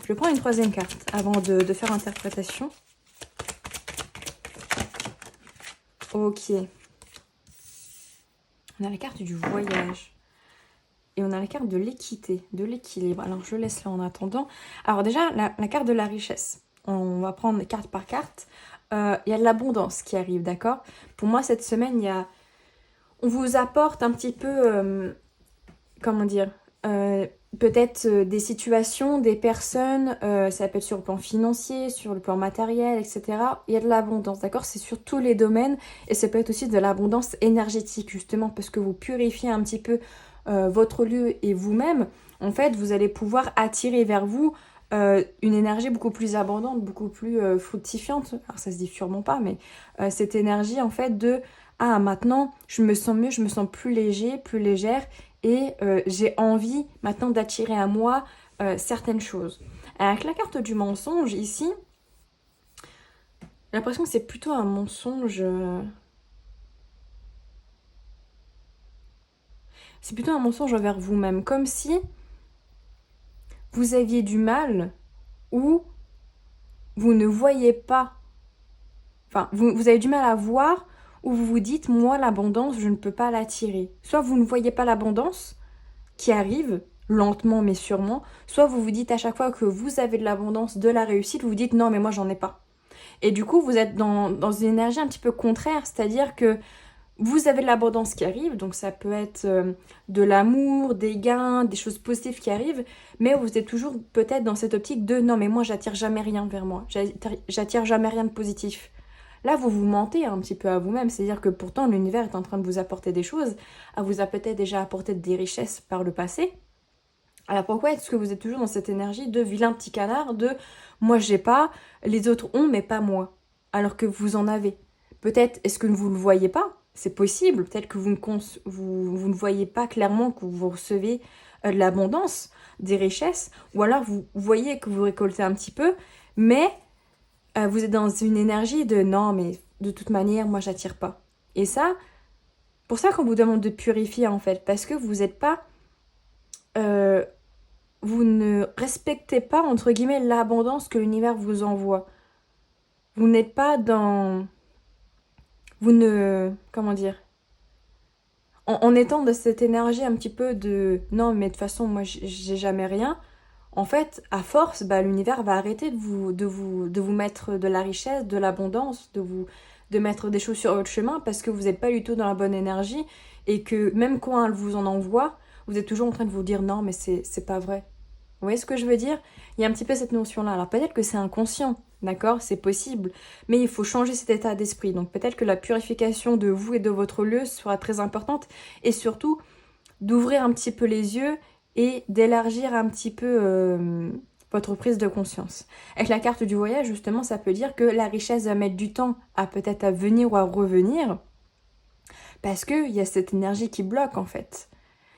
Je prends une troisième carte avant de faire l'interprétation. Ok. On a la carte du voyage. Et on a la carte de l'équité, de l'équilibre. Alors, je laisse là en attendant. Alors déjà, la carte de la richesse. On va prendre carte par carte. Il y a de l'abondance qui arrive, d'accord? Pour moi, cette semaine, on vous apporte un petit peu... comment dire peut-être des situations, des personnes, ça peut être sur le plan financier, sur le plan matériel, etc. Il y a de l'abondance, d'accord? C'est sur tous les domaines et ça peut être aussi de l'abondance énergétique, justement, parce que vous purifiez un petit peu votre lieu et vous-même. En fait, vous allez pouvoir attirer vers vous une énergie beaucoup plus abondante, beaucoup plus fructifiante. Alors, ça se dit sûrement pas, mais cette énergie, en fait, de « Ah, maintenant, je me sens mieux, je me sens plus léger, plus légère. » Et j'ai envie maintenant d'attirer à moi certaines choses. Avec la carte du mensonge, ici, j'ai l'impression que c'est plutôt un mensonge... c'est plutôt un mensonge envers vous-même. Comme si vous aviez du mal ou vous ne voyez pas... Enfin, vous avez du mal à voir ou vous vous dites, moi, l'abondance, je ne peux pas l'attirer. Soit vous ne voyez pas l'abondance qui arrive, lentement mais sûrement, soit vous vous dites à chaque fois que vous avez de l'abondance, de la réussite, vous vous dites non mais moi j'en ai pas. Et du coup vous êtes dans une énergie un petit peu contraire, c'est-à-dire que vous avez de l'abondance qui arrive, donc ça peut être de l'amour, des gains, des choses positives qui arrivent, mais vous êtes toujours peut-être dans cette optique de non mais moi j'attire jamais rien vers moi, j'attire jamais rien de positif. Là, vous vous mentez un petit peu à vous-même, c'est-à-dire que pourtant l'univers est en train de vous apporter des choses, vous a peut-être déjà apporté des richesses par le passé. Alors pourquoi est-ce que vous êtes toujours dans cette énergie de vilain petit canard, de moi j'ai pas, les autres ont mais pas moi, alors que vous en avez? Peut-être est-ce que vous ne le voyez pas? C'est possible, peut-être que vous ne voyez pas clairement que vous recevez de l'abondance, des richesses, ou alors vous voyez que vous récoltez un petit peu, mais vous êtes dans une énergie de non mais de toute manière moi j'attire pas. Et ça, pour ça qu'on vous demande de purifier en fait, parce que vous n'êtes pas... vous ne respectez pas, entre guillemets, l'abondance que l'univers vous envoie. Vous n'êtes pas dans... Vous ne... Comment dire? En étant de cette énergie un petit peu de... Non, mais de toute façon, moi, j'ai jamais rien. En fait, à force, bah, l'univers va arrêter de vous mettre de la richesse, de l'abondance, de mettre des choses sur votre chemin parce que vous n'êtes pas du tout dans la bonne énergie et que même quand elle vous en envoie, vous êtes toujours en train de vous dire non, mais c'est pas vrai. Vous voyez ce que je veux dire? Il y a un petit peu cette notion-là. Alors peut-être que c'est inconscient, d'accord? C'est possible. Mais il faut changer cet état d'esprit. Donc peut-être que la purification de vous et de votre lieu sera très importante. Et surtout, d'ouvrir un petit peu les yeux et d'élargir un petit peu votre prise de conscience. Avec la carte du voyage, justement, ça peut dire que la richesse va mettre du temps à peut-être à venir ou à revenir. Parce qu'il y a cette énergie qui bloque, en fait.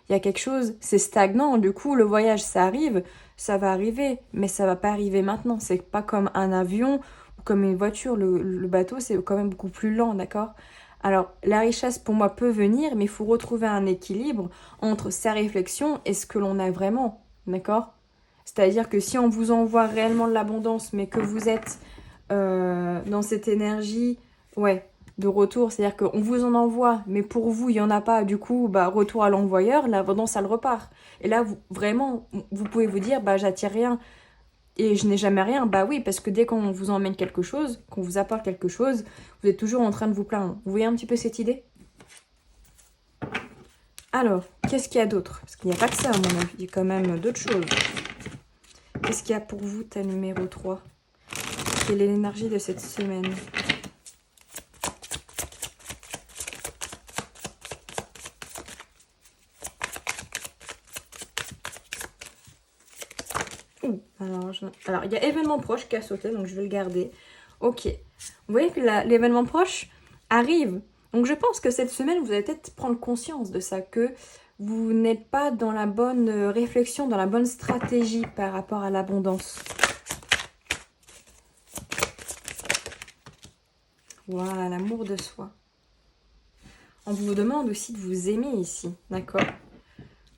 Il y a quelque chose, c'est stagnant, du coup le voyage ça arrive, ça va arriver, mais ça va pas arriver maintenant, c'est pas comme un avion ou comme une voiture, le bateau c'est quand même beaucoup plus lent, d'accord? Alors la richesse pour moi peut venir, mais il faut retrouver un équilibre entre sa réflexion et ce que l'on a vraiment, d'accord? C'est-à-dire que si on vous envoie réellement de l'abondance, mais que vous êtes dans cette énergie, ouais, de retour, c'est-à-dire qu'on vous en envoie, mais pour vous, il n'y en a pas, du coup, bah, retour à l'envoyeur, l'abondance, elle repart. Et là, vraiment, vous pouvez vous dire, bah, j'attire rien et je n'ai jamais rien. Bah oui, parce que dès qu'on vous emmène quelque chose, qu'on vous apporte quelque chose, vous êtes toujours en train de vous plaindre. Vous voyez un petit peu cette idée? Alors, qu'est-ce qu'il y a d'autre? Parce qu'il n'y a pas que ça, à mon avis, il y a quand même d'autres choses. Qu'est-ce qu'il y a pour vous, ta numéro 3? Quelle est l'énergie de cette semaine? Alors, il y a événement proche qui a sauté, donc je vais le garder. Ok. Vous voyez que l'événement proche arrive. Donc je pense que cette semaine, vous allez peut-être prendre conscience de ça, que vous n'êtes pas dans la bonne réflexion, dans la bonne stratégie par rapport à l'abondance. Voilà, l'amour de soi. On vous demande aussi de vous aimer ici, d'accord?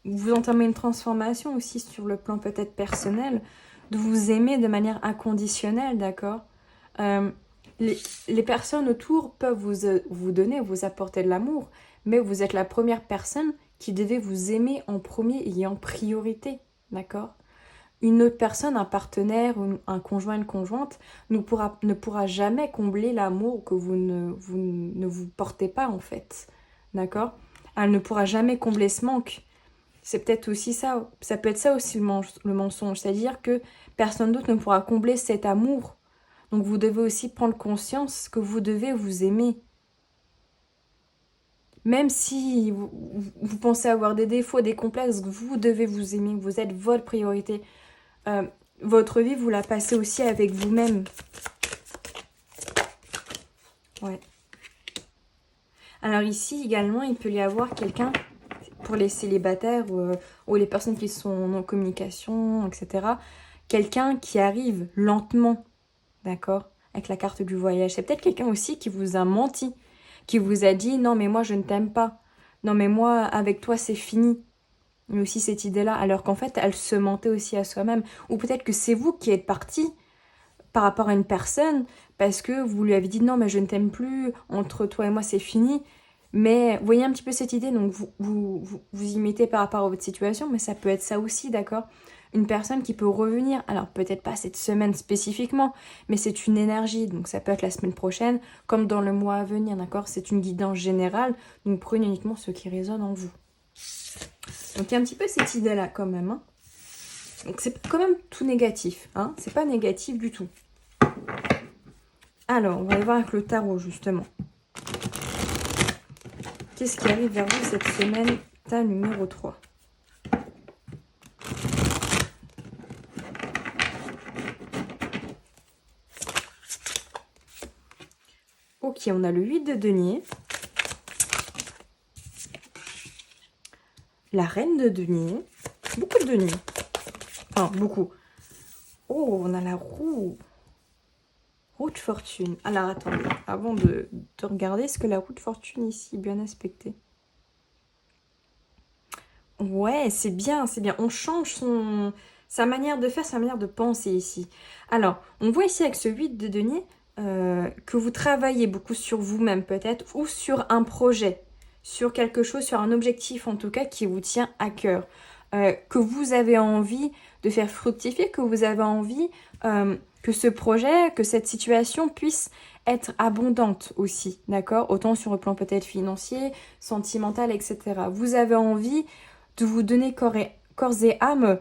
Vous entamez une transformation aussi sur le plan peut-être personnel, de vous aimer de manière inconditionnelle, d'accord? Les personnes autour peuvent vous donner, vous apporter de l'amour, mais vous êtes la première personne qui devait vous aimer en premier et en priorité, d'accord? Une autre personne, un partenaire, un conjoint, une conjointe, ne pourra jamais combler l'amour que vous ne vous portez pas en fait, d'accord? Elle ne pourra jamais combler ce manque. C'est peut-être aussi ça, ça peut être ça aussi le mensonge, c'est-à-dire que personne d'autre ne pourra combler cet amour. Donc vous devez aussi prendre conscience que vous devez vous aimer. Même si vous pensez avoir des défauts, des complexes, vous devez vous aimer, vous êtes votre priorité. Votre vie, vous la passez aussi avec vous-même. Ouais. Alors ici, également, il peut y avoir quelqu'un, pour les célibataires ou les personnes qui sont en communication, etc. Quelqu'un qui arrive lentement, d'accord? Avec la carte du voyage. C'est peut-être quelqu'un aussi qui vous a menti, qui vous a dit « Non, mais moi, je ne t'aime pas. Non, mais moi, avec toi, c'est fini. » Il y a aussi cette idée-là, alors qu'en fait, elle se mentait aussi à soi-même. Ou peut-être que c'est vous qui êtes parti par rapport à une personne parce que vous lui avez dit non mais je ne t'aime plus, entre toi et moi c'est fini. Mais vous voyez un petit peu cette idée, donc vous y mettez par rapport à votre situation, mais ça peut être ça aussi, d'accord? Une personne qui peut revenir, alors peut-être pas cette semaine spécifiquement, mais c'est une énergie, donc ça peut être la semaine prochaine, comme dans le mois à venir, d'accord? C'est une guidance générale, donc prenez uniquement ce qui résonne en vous. Donc il y a un petit peu cette idée-là quand même, hein. Donc c'est quand même tout négatif, hein? C'est pas négatif du tout. Alors, on va aller voir avec le tarot, justement. Qu'est-ce qui arrive vers vous cette semaine? Ta numéro 3. Ok, on a le 8 de denier. La reine de denier. Beaucoup de denier. Enfin, beaucoup. Oh, on a la roue. Roue de fortune. Alors, attendez. Avant de regarder, est-ce que la roue de fortune ici est bien aspectée? Ouais, c'est bien, c'est bien. On change sa manière de faire, sa manière de penser ici. Alors, on voit ici avec ce 8 de denier que vous travaillez beaucoup sur vous-même peut-être ou sur un projet, sur quelque chose, sur un objectif en tout cas qui vous tient à cœur, que vous avez envie de faire fructifier, que vous avez envie que ce projet, que cette situation puisse être abondante aussi, d'accord? Autant sur le plan peut-être financier, sentimental, etc. Vous avez envie de vous donner corps et âme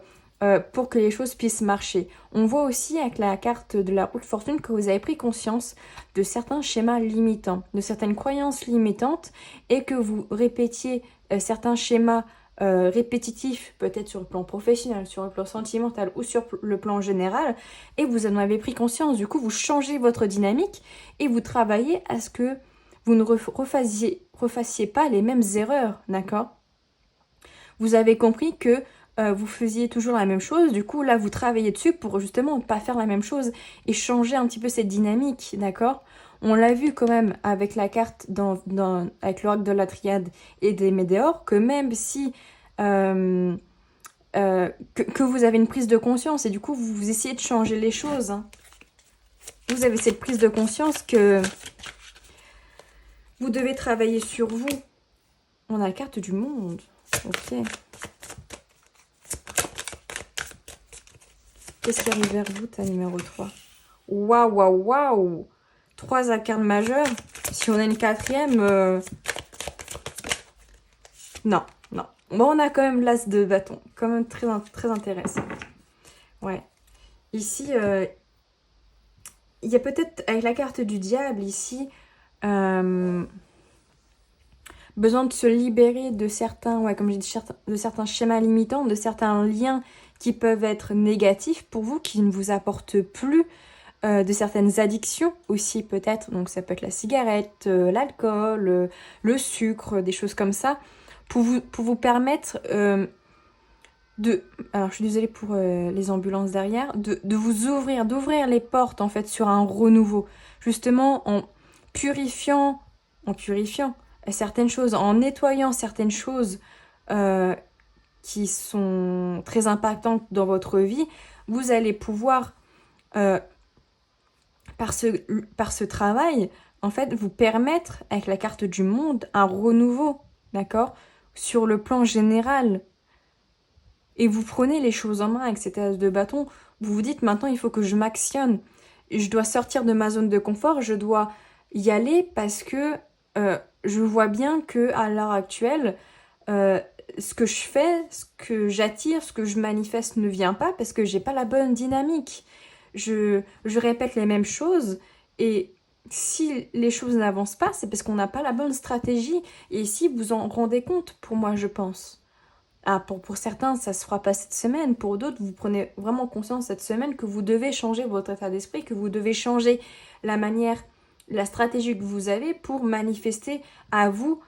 pour que les choses puissent marcher. On voit aussi avec la carte de la roue de fortune que vous avez pris conscience de certains schémas limitants, de certaines croyances limitantes et que vous répétiez certains schémas répétitifs, peut-être sur le plan professionnel, sur le plan sentimental ou sur le plan général, et vous en avez pris conscience. Du coup, vous changez votre dynamique et vous travaillez à ce que vous ne refassiez pas les mêmes erreurs, d'accord? Vous avez compris que vous faisiez toujours la même chose, du coup là vous travaillez dessus pour justement ne pas faire la même chose et changer un petit peu cette dynamique, d'accord? On l'a vu quand même avec la carte avec l'oracle de la triade et des météores, que même si que vous avez une prise de conscience et du coup vous essayez de changer les choses, hein. Vous avez cette prise de conscience que vous devez travailler sur vous. On a la carte du monde, ok. Qu'est-ce qui arrive vers vous, ta numéro 3? Waouh, waouh, waouh! 3 arcanes majeures. Si on a une quatrième... Non, non. Bon, on a quand même l'as de bâton. Quand même très, très intéressant. Ouais. Ici, il y a peut-être, avec la carte du diable, ici, besoin de se libérer de certains, ouais, comme j'ai dit, de certains schémas limitants, de certains liens qui peuvent être négatifs pour vous, qui ne vous apportent plus de certaines addictions aussi peut-être. Donc ça peut être la cigarette, l'alcool, le sucre, des choses comme ça, pour vous permettre alors je suis désolée pour les ambulances derrière, de vous d'ouvrir les portes en fait sur un renouveau. Justement en purifiant certaines choses, en nettoyant certaines choses qui sont très impactantes dans votre vie, vous allez pouvoir, par ce travail, en fait, vous permettre, avec la carte du monde, un renouveau, d'accord? Sur le plan général. Et vous prenez les choses en main avec cet as de bâton, vous vous dites maintenant il faut que je m'actionne. Je dois sortir de ma zone de confort, je dois y aller parce que je vois bien que à l'heure actuelle, ce que je fais, ce que j'attire, ce que je manifeste ne vient pas parce que j'ai pas la bonne dynamique. Je répète les mêmes choses et si les choses n'avancent pas, c'est parce qu'on n'a pas la bonne stratégie. Et ici, vous en rendez compte, pour moi, je pense. Ah, pour certains, ça se fera pas cette semaine. Pour d'autres, vous prenez vraiment conscience cette semaine que vous devez changer votre état d'esprit, que vous devez changer la manière, la stratégie que vous avez pour manifester à vous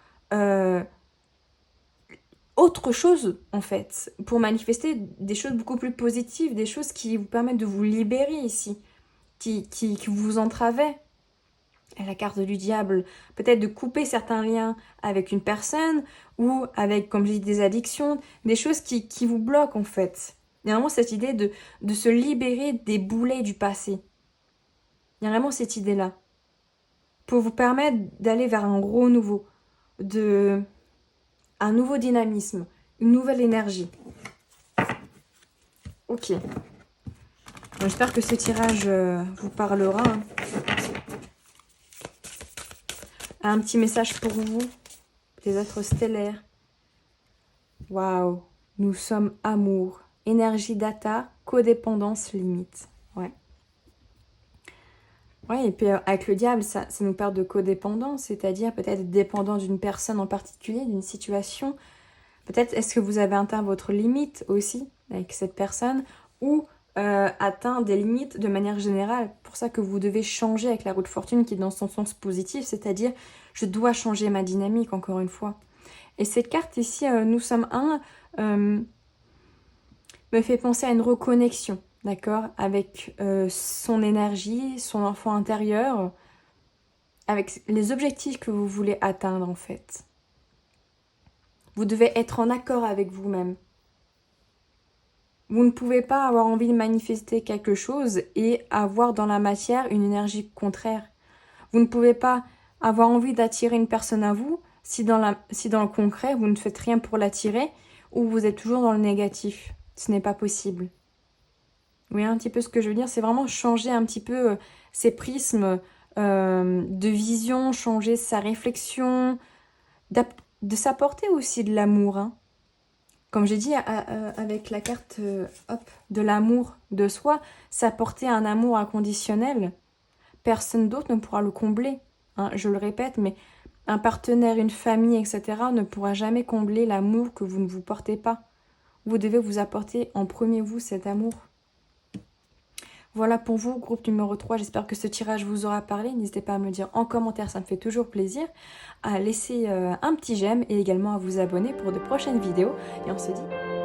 autre chose, en fait. Pour manifester des choses beaucoup plus positives, des choses qui vous permettent de vous libérer ici, qui vous entravaient. Et la carte du diable, peut-être de couper certains liens avec une personne ou avec, comme je dis, des addictions, des choses qui vous bloquent en fait. Il y a vraiment cette idée de se libérer des boulets du passé. Il y a vraiment cette idée-là. Pour vous permettre d'aller vers un renouveau, un nouveau dynamisme, une nouvelle énergie. Ok. J'espère que ce tirage vous parlera. Un petit message pour vous, des êtres stellaires. Waouh, nous sommes amour, énergie data, codépendance limite. Ouais. Ouais, et puis avec le diable, ça nous parle de codépendance, c'est-à-dire peut-être dépendant d'une personne en particulier, d'une situation. Peut-être est-ce que vous avez atteint votre limite aussi avec cette personne ou atteint des limites de manière générale. Pour ça que vous devez changer avec la roue de fortune qui est dans son sens positif, c'est-à-dire je dois changer ma dynamique encore une fois. Et cette carte ici, nous sommes un, me fait penser à une reconnexion, d'accord, avec son énergie, son enfant intérieur, avec les objectifs que vous voulez atteindre en fait. Vous devez être en accord avec vous-même. Vous ne pouvez pas avoir envie de manifester quelque chose et avoir dans la matière une énergie contraire. Vous ne pouvez pas avoir envie d'attirer une personne à vous si dans le concret, vous ne faites rien pour l'attirer ou vous êtes toujours dans le négatif. Ce n'est pas possible. Vous voyez un petit peu ce que je veux dire? C'est vraiment changer un petit peu ses prismes de vision, changer sa réflexion, de s'apporter aussi de l'amour, hein. Comme j'ai dit, avec la carte de l'amour de soi, s'apporter un amour inconditionnel, personne d'autre ne pourra le combler. Hein, je le répète, mais un partenaire, une famille, etc. ne pourra jamais combler l'amour que vous ne vous portez pas. Vous devez vous apporter en premier vous cet amour. Voilà pour vous, groupe numéro 3. J'espère que ce tirage vous aura parlé. N'hésitez pas à me le dire en commentaire, ça me fait toujours plaisir. À laisser un petit j'aime et également à vous abonner pour de prochaines vidéos. Et on se dit...